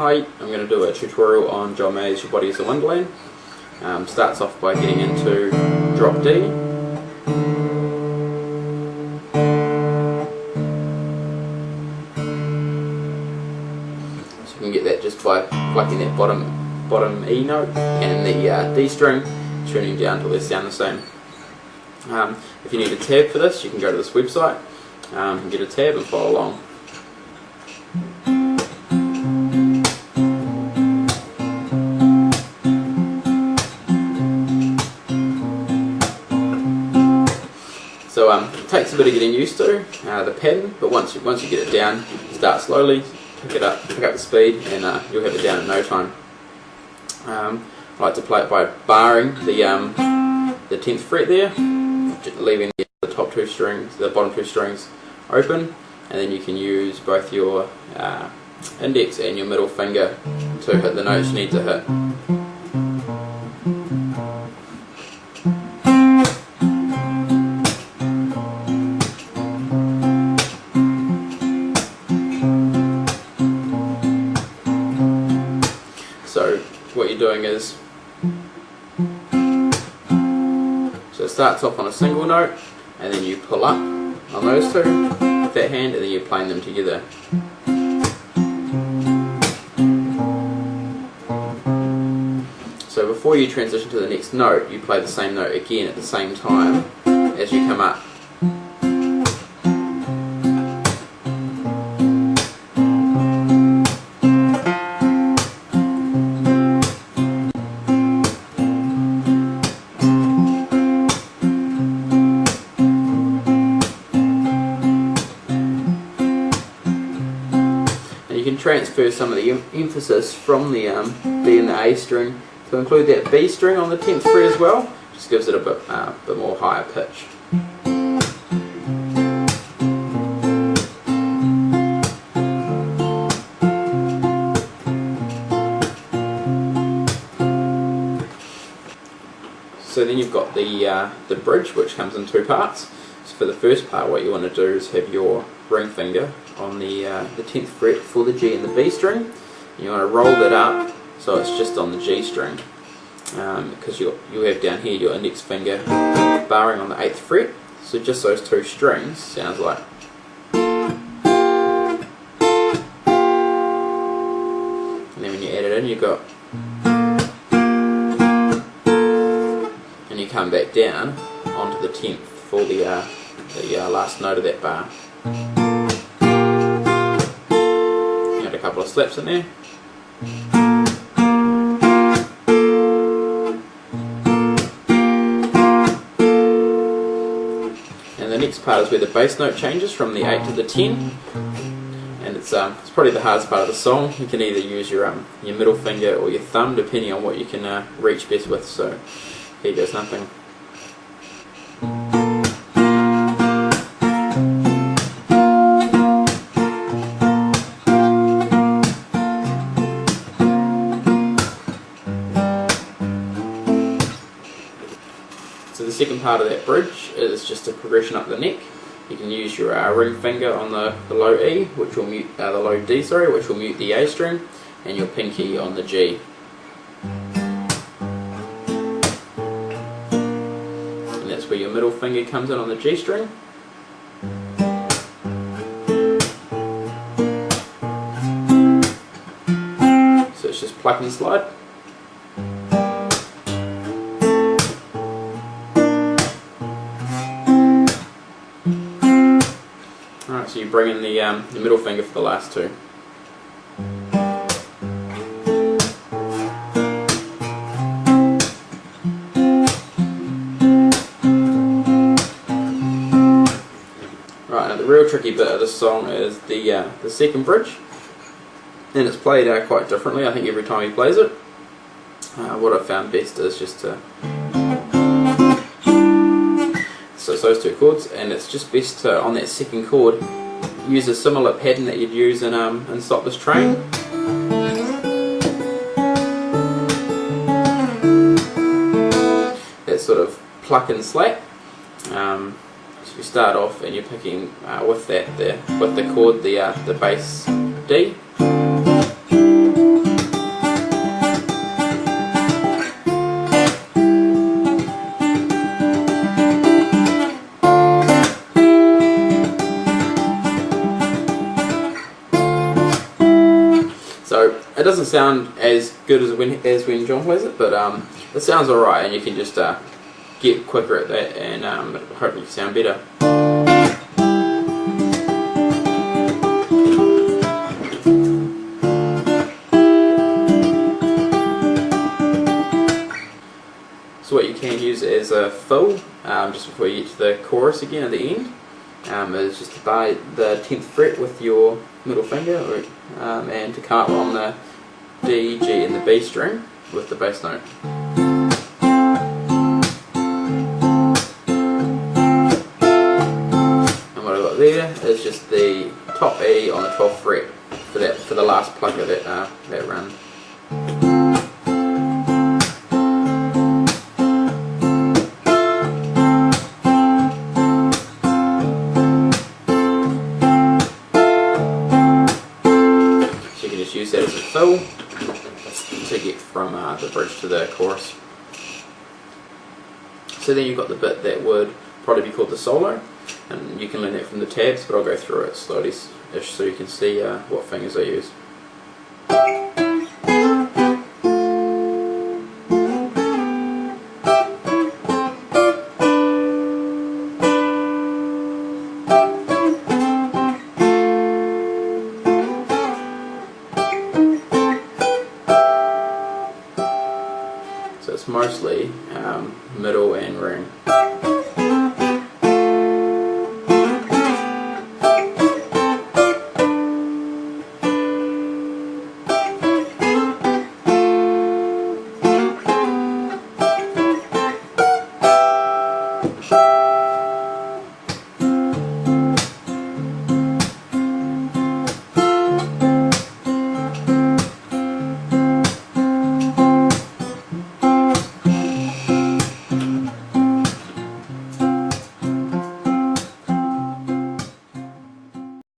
Hi, I'm going to do a tutorial on John May's Your Body is a Wonderland. Starts off by getting into drop D. So you can get that just by plucking that bottom E note and the D string, tuning down till they sound the same. If you need a tab for this, you can go to this website and get a tab and follow along. So it takes a bit of getting used to the pattern, but once you get it down, start slowly, pick up the speed, and you'll have it down in no time. I like to play it by barring the 10th fret there, leaving the top two strings, the bottom two strings open, and then you can use both your index and your middle finger to hit the notes you need to hit. So what you're doing is, so it starts off on a single note, and then you pull up on those two with that hand, and then you're playing them together. So before you transition to the next note, you play the same note again at the same time as you come up. You can transfer some of the emphasis from the B and the A string to include that B string on the 10th fret as well. Just gives it a bit more higher pitch. So then you've got the bridge, which comes in two parts. So for the first part, what you want to do is have your ring finger on the 10th fret for the G and the B string, and you want to roll that up so it's just on the G string, because you have down here your index finger barring on the 8th fret, so just those two strings sounds like. And then when you add it in, you got, and you come back down onto the 10th for the last note of that bar. A couple of slaps in there. And the next part is where the bass note changes from the 8 to the 10, and it's probably the hardest part of the song. You can either use your middle finger or your thumb, depending on what you can reach best with. So here goes nothing. So the second part of that bridge is just a progression up the neck. You can use your ring finger on the low E, which will mute the low D, sorry, which will mute the A string, and your pinky on the G. And that's where your middle finger comes in on the G string. So it's just pluck and slide. Alright, so you bring in the middle finger for the last two. Right, now the real tricky bit of this song is the second bridge, and it's played quite differently, I think, every time he plays it. What I've found best is just to, so it's those two chords, and it's just best to, on that second chord, use a similar pattern that you'd use in Stop This Train. That sort of pluck and slap. So you start off and you're picking with the chord the bass D, It doesn't sound as good as when John plays it, but it sounds alright, and you can just get quicker at that, and hopefully sound better. So what you can use as a fill, just before you get to the chorus again at the end, is just to bar the 10th fret with your middle finger, and to come up on the D, G and the B string with the bass note. And what I've got there is just the top E on the 12th fret for the last pluck of that run. Use that as a fill to get from the bridge to the chorus. So then you've got the bit that would probably be called the solo, and you can learn that from the tabs, but I'll go through it slowly-ish so you can see what fingers I use. So it's mostly middle and ring.